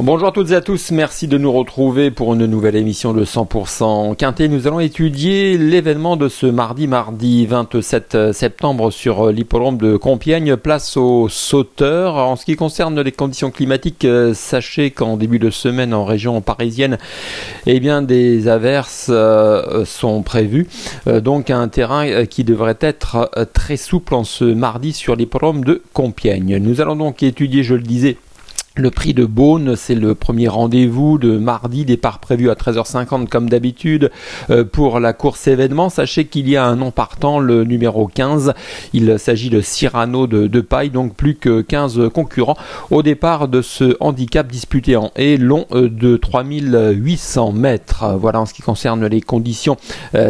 Bonjour à toutes et à tous, merci de nous retrouver pour une nouvelle émission de 100% Quintet. Nous allons étudier l'événement de ce mardi 27 septembre sur l'hippodrome de Compiègne, place aux sauteurs. En ce qui concerne les conditions climatiques, sachez qu'en début de semaine en région parisienne, des averses sont prévues. Donc un terrain qui devrait être très souple en ce mardi sur l'hippodrome de Compiègne. Nous allons donc étudier, je le disais, le prix de Beaune. C'est le premier rendez-vous de mardi, départ prévu à 13h50 comme d'habitude pour la course événement. Sachez qu'il y a un nom partant, le numéro 15. Il s'agit de Cyrano de Paille, donc plus que 15 concurrents au départ de ce handicap disputé en haie long de 3800 mètres. Voilà en ce qui concerne les conditions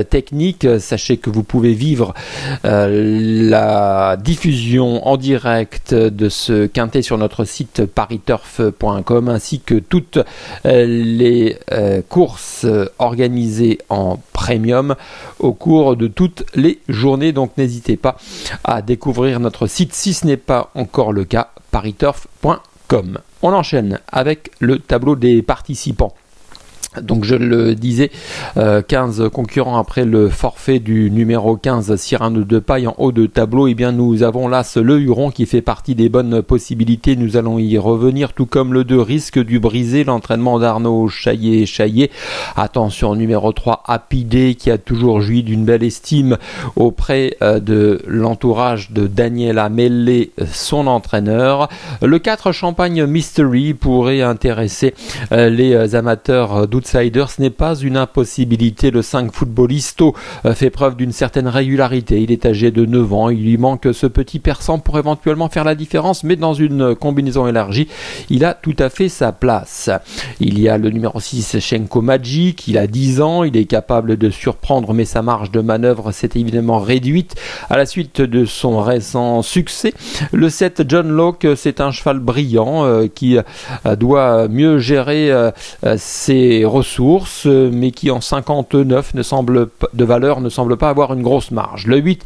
techniques. Sachez que vous pouvez vivre la diffusion en direct de ce quintet sur notre site pariturf.com ainsi que toutes les courses organisées en premium au cours de toutes les journées. Donc n'hésitez pas à découvrir notre site si ce n'est pas encore le cas, pariturf.com. On enchaîne avec le tableau des participants. Donc je le disais, 15 concurrents après le forfait du numéro 15 Cyrano de Paille en haut de tableau. Nous avons là le Huron qui fait partie des bonnes possibilités. Nous allons y revenir, tout comme le 2 Risque du Brisé, l'entraînement d'Arnaud Chaillet. Attention, numéro 3 Happy Day qui a toujours joui d'une belle estime auprès de l'entourage de Daniela Mellé, son entraîneur. Le 4 Champagne Mystery pourrait intéresser les amateurs d'outsiders. Ce n'est pas une impossibilité. Le 5 Footballisto fait preuve d'une certaine régularité. Il est âgé de 9 ans. Il lui manque ce petit perçant pour éventuellement faire la différence, mais dans une combinaison élargie, il a tout à fait sa place. Il y a le numéro 6 Shenko Magic. Il a 10 ans. Il est capable de surprendre, mais sa marge de manœuvre s'est évidemment réduite à la suite de son récent succès. Le 7 John Locke, c'est un cheval brillant qui doit mieux gérer ses ressources, mais qui en 59 ne semble pas avoir une grosse marge. Le 8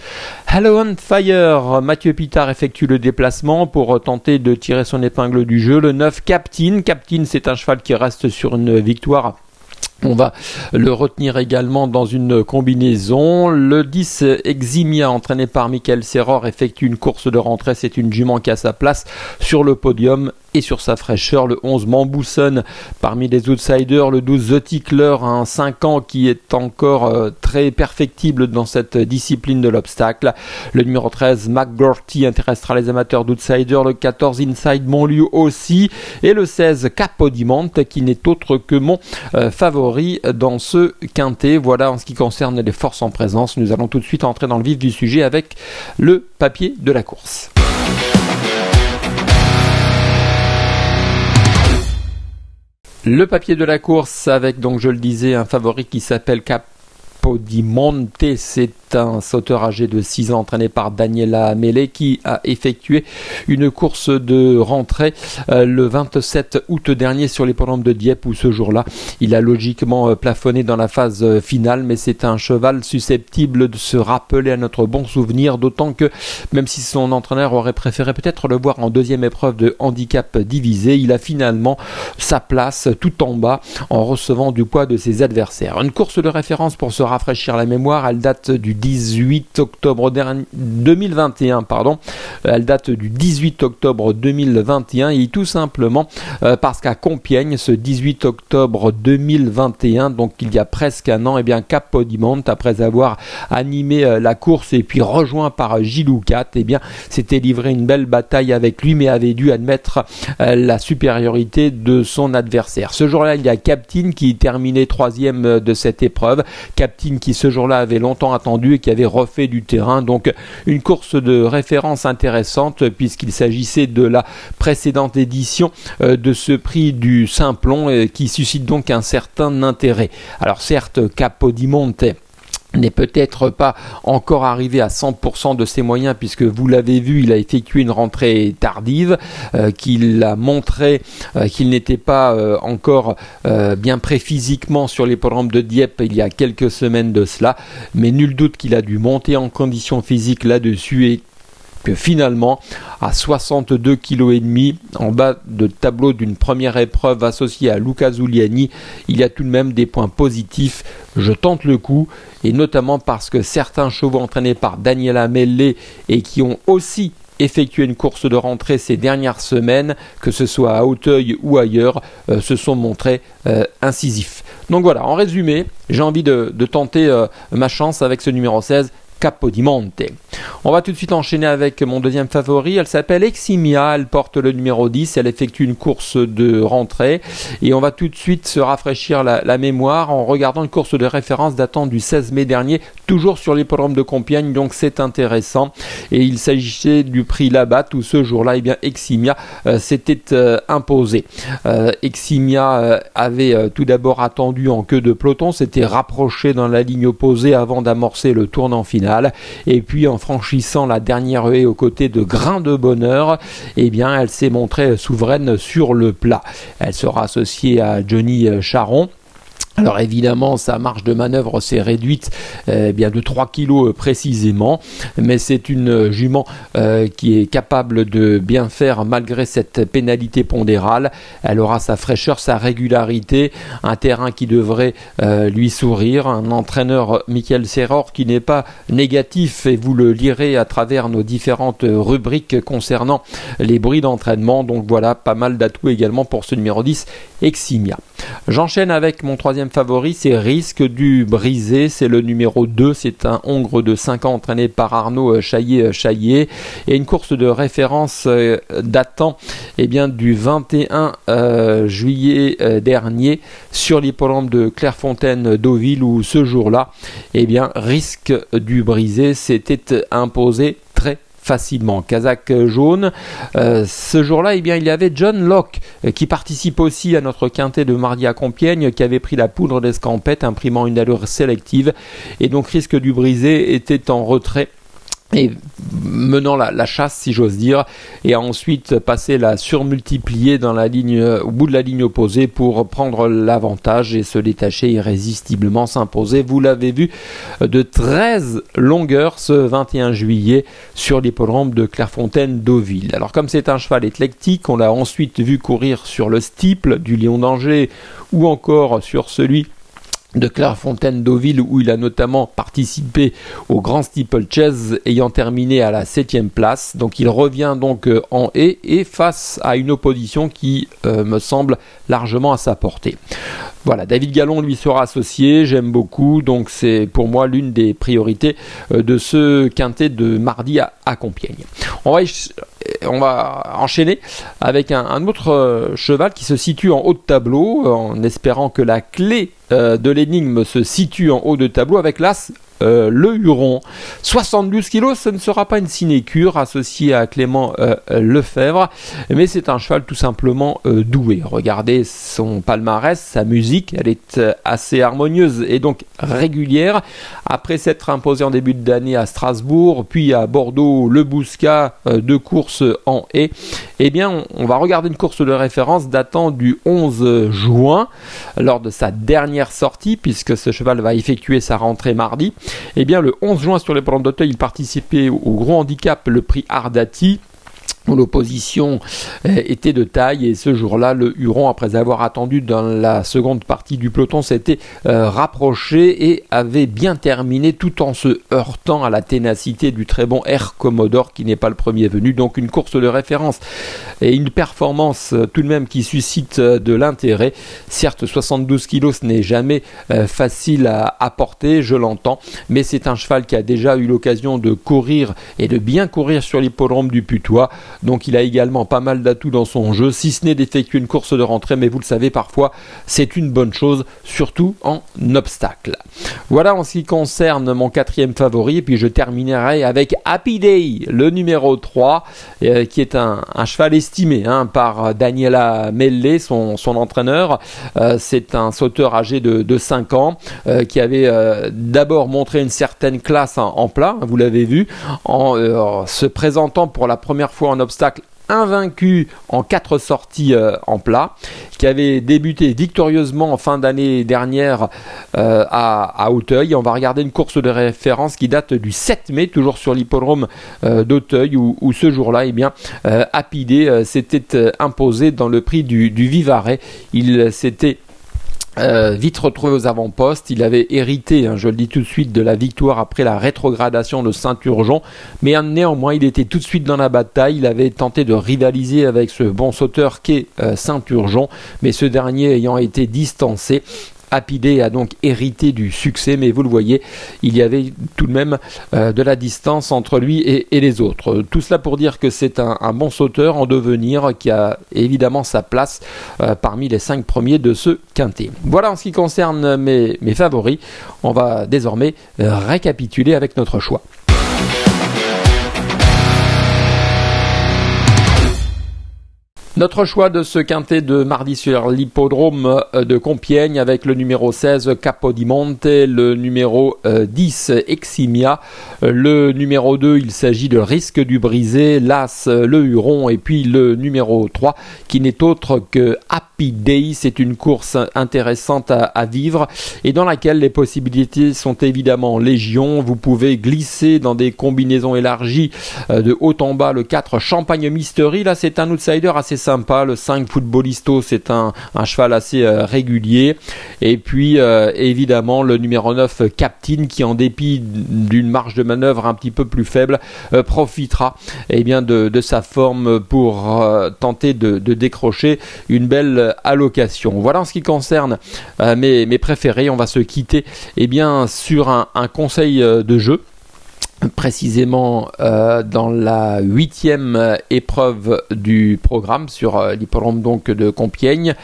Hello on Fire, Mathieu Pitard effectue le déplacement pour tenter de tirer son épingle du jeu. Le 9 Captain, c'est un cheval qui reste sur une victoire. On va le retenir également dans une combinaison. Le 10 Eximia, entraîné par Michael Serror, effectue une course de rentrée. C'est une jument qui a sa place sur le podium et sur sa fraîcheur. Le 11 Mambousson parmi les outsiders. Le 12 The Tickler, un 5 ans qui est encore très perfectible dans cette discipline de l'obstacle. Le numéro 13 McGurty intéressera les amateurs d'outsiders. Le 14 Inside Montlieu aussi. Et le 16 Capodimonte qui n'est autre que mon favori dans ce quintet. Voilà en ce qui concerne les forces en présence. Nous allons tout de suite entrer dans le vif du sujet avec le papier de la course. Le papier de la course avec, donc je le disais, un favori qui s'appelle Capodimonte. C'est un sauteur âgé de 6 ans entraîné par Daniela Mellé qui a effectué une course de rentrée le 27 août dernier sur l'hippodrome de Dieppe, où ce jour-là il a logiquement plafonné dans la phase finale, mais c'est un cheval susceptible de se rappeler à notre bon souvenir, d'autant que même si son entraîneur aurait préféré peut-être le voir en deuxième épreuve de handicap divisé, il a finalement sa place tout en bas en recevant du poids de ses adversaires. Une course de référence pour se rafraîchir la mémoire, elle date du 18 octobre 2021, Elle date du 18 octobre 2021 et tout simplement parce qu'à Compiègne, ce 18 octobre 2021, donc il y a presque un an, Capodimonte, après avoir animé la course et puis rejoint par Gilles Cat, s'était livré une belle bataille avec lui, mais avait dû admettre la supériorité de son adversaire. Ce jour-là, il y a Captain qui terminait 3e de cette épreuve. Captain qui ce jour-là avait longtemps attendu et qui avait refait du terrain. Donc une course de référence intéressante puisqu'il s'agissait de la précédente édition de ce prix du Simplon qui suscite donc un certain intérêt. Alors certes, Capodimonte n'est peut-être pas encore arrivé à 100% de ses moyens, puisque vous l'avez vu, il a effectué une rentrée tardive, qu'il a montré qu'il n'était pas encore bien prêt physiquement sur l'hippodrome de Dieppe il y a quelques semaines de cela, mais nul doute qu'il a dû monter en condition physique là-dessus et que finalement, à 62 kg et demi, en bas de tableau d'une première épreuve associée à Luca Zuliani, il y a tout de même des points positifs. Je tente le coup, et notamment parce que certains chevaux entraînés par Daniela Melle et qui ont aussi effectué une course de rentrée ces dernières semaines, que ce soit à Auteuil ou ailleurs, se sont montrés incisifs. Donc voilà, en résumé, j'ai envie de tenter ma chance avec ce numéro 16, Capodimonte. On va tout de suite enchaîner avec mon deuxième favori. Elle s'appelle Eximia, elle porte le numéro 10, elle effectue une course de rentrée et on va tout de suite se rafraîchir la mémoire en regardant une course de référence datant du 16 mai dernier, toujours sur l'hippodrome de Compiègne, donc c'est intéressant. Et il s'agissait du prix Labatt où ce jour-là, Eximia s'était imposé. Eximia avait tout d'abord attendu en queue de peloton, s'était rapproché dans la ligne opposée avant d'amorcer le tournant final. Et puis en franchissant la dernière haie aux côtés de Grain de Bonheur, elle s'est montrée souveraine sur le plat. Elle sera associée à Johnny Charon. Alors évidemment, sa marge de manœuvre s'est réduite de 3 kg précisément, mais c'est une jument qui est capable de bien faire malgré cette pénalité pondérale. Elle aura sa fraîcheur, sa régularité, un terrain qui devrait lui sourire, un entraîneur Michael Serror qui n'est pas négatif et vous le lirez à travers nos différentes rubriques concernant les bruits d'entraînement. Donc voilà, pas mal d'atouts également pour ce numéro 10, Eximia. J'enchaîne avec mon troisième favori, c'est Risque du Brisé, c'est le numéro 2, c'est un Hongre de 5 ans entraîné par Arnaud Chaillet et une course de référence datant du 21 juillet dernier sur l'hippodrome de Clairefontaine-Deauville où ce jour-là, Risque du Brisé s'était imposé très facilement. Kazakh jaune. Ce jour-là, il y avait John Locke qui participe aussi à notre quintet de mardi à Compiègne, qui avait pris la poudre d'escampette, imprimant une allure sélective. Et donc, Risque du Brisé était en retrait et menant la chasse, si j'ose dire, et a ensuite passé la surmultiplier dans la ligne, au bout de la ligne opposée pour prendre l'avantage et se détacher irrésistiblement, s'imposer. Vous l'avez vu, de 13 longueurs ce 21 juillet sur l'hippodrome de Clairefontaine-Deauville. Alors comme c'est un cheval éclectique, on l'a ensuite vu courir sur le steeple du Lion d'Angers ou encore sur celui de Clairefontaine-Deauville où il a notamment participé au Grand Steeple Chase ayant terminé à la 7e place. Donc il revient donc en haie et face à une opposition qui me semble largement à sa portée. Voilà, David Gallon lui sera associé, j'aime beaucoup, donc c'est pour moi l'une des priorités de ce quintet de mardi à Compiègne. On va enchaîner avec un autre cheval qui se situe en haut de tableau, en espérant que la clé de l'énigme se situe en haut de tableau avec l'As. Le Huron, 72 kg, ce ne sera pas une sinécure associée à Clément Lefebvre, mais c'est un cheval tout simplement doué. Regardez son palmarès, sa musique, elle est assez harmonieuse et donc régulière. Après s'être imposé en début d'année à Strasbourg, puis à Bordeaux, le Bouscat, 2 courses en haie, on va regarder une course de référence datant du 11 juin, lors de sa dernière sortie, puisque ce cheval va effectuer sa rentrée mardi. Le 11 juin sur les plans d'Auteuil, il participait au gros handicap, le prix Ardati, où l'opposition était de taille et ce jour-là, le Huron, après avoir attendu dans la seconde partie du peloton, s'était rapproché et avait bien terminé tout en se heurtant à la ténacité du très bon Air Commodore qui n'est pas le premier venu. Donc une course de référence et une performance tout de même qui suscite de l'intérêt. Certes, 72 kg, ce n'est jamais facile à porter, je l'entends, mais c'est un cheval qui a déjà eu l'occasion de courir et de bien courir sur l'hippodrome du Putois. Donc il a également pas mal d'atouts dans son jeu, si ce n'est d'effectuer une course de rentrée, mais vous le savez, parfois c'est une bonne chose, surtout en obstacle. Voilà en ce qui concerne mon quatrième favori, et puis je terminerai avec Happy Day, le numéro 3, qui est un cheval estimé par Daniela Melle, son entraîneur. C'est un sauteur âgé de 5 ans, qui avait d'abord montré une certaine classe en plat, vous l'avez vu, en se présentant pour la première fois en obstacle invaincu en 4 sorties en plat, qui avait débuté victorieusement en fin d'année dernière à Auteuil. On va regarder une course de référence qui date du 7 mai, toujours sur l'hippodrome d'Auteuil, où ce jour-là, eh bien, Happy Day s'était imposé dans le prix du Vivarais. Il s'était vite retrouvé aux avant-postes. Il avait hérité, je le dis tout de suite, de la victoire après la rétrogradation de Saint-Urgeon, mais néanmoins il était tout de suite dans la bataille. Il avait tenté de rivaliser avec ce bon sauteur qu'est Saint-Urgeon, mais ce dernier ayant été distancé, Happy Day a donc hérité du succès, mais vous le voyez, il y avait tout de même de la distance entre lui et les autres. Tout cela pour dire que c'est un bon sauteur en devenir qui a évidemment sa place parmi les 5 premiers de ce quintet. Voilà en ce qui concerne mes favoris. On va désormais récapituler avec notre choix. Notre choix de ce quintet de mardi sur l'hippodrome de Compiègne avec le numéro 16 Capodimonte, le numéro 10 Eximia, le numéro 2 il s'agit de Risque du Brisé, l'As le Huron et puis le numéro 3 qui n'est autre que Happy Day. C'est une course intéressante à vivre et dans laquelle les possibilités sont évidemment légion. Vous pouvez glisser dans des combinaisons élargies de haut en bas le 4 Champagne Mystery. Là c'est un outsider assez sympa. Le 5 Footballisto, c'est un cheval assez régulier. Et puis évidemment le numéro 9 Captain qui en dépit d'une marge de manœuvre un petit peu plus faible profitera bien de sa forme pour tenter de décrocher une belle allocation. Voilà en ce qui concerne mes préférés. On va se quitter bien sur un conseil de jeu. Précisément dans la 8e épreuve du programme sur l'hippodrome donc de Compiègne.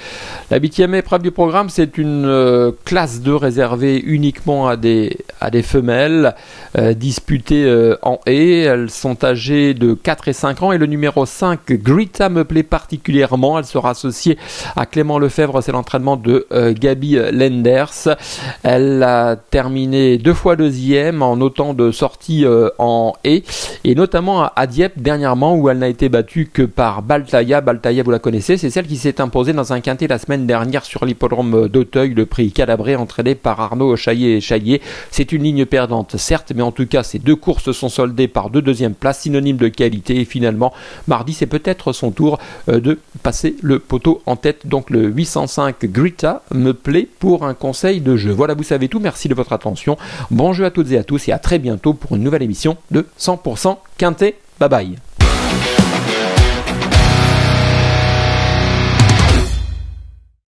La 8e épreuve du programme, c'est une classe 2 réservée uniquement à des femelles disputées en haie. Elles sont âgées de 4 et 5 ans et le numéro 5 Grita me plaît particulièrement. Elle sera associée à Clément Lefebvre, c'est l'entraînement de Gabi Lenders. Elle a terminé 2 fois deuxième en autant de sorties en haie et notamment à Dieppe dernièrement où elle n'a été battue que par Baltaïa. Baltaïa, vous la connaissez, c'est celle qui s'est imposée dans un quintet la semaine dernière sur l'hippodrome d'Auteuil, le prix Calabré entraîné par Arnaud Chaillet. C'est une ligne perdante certes, mais en tout cas ces 2 courses sont soldées par 2 deuxièmes places synonymes de qualité et finalement mardi c'est peut-être son tour de passer le poteau en tête. Donc le 805 Grita me plaît pour un conseil de jeu. Voilà, vous savez tout, merci de votre attention, bon jeu à toutes et à tous et à très bientôt pour une nouvelle émission de 100% Quintet. Bye bye.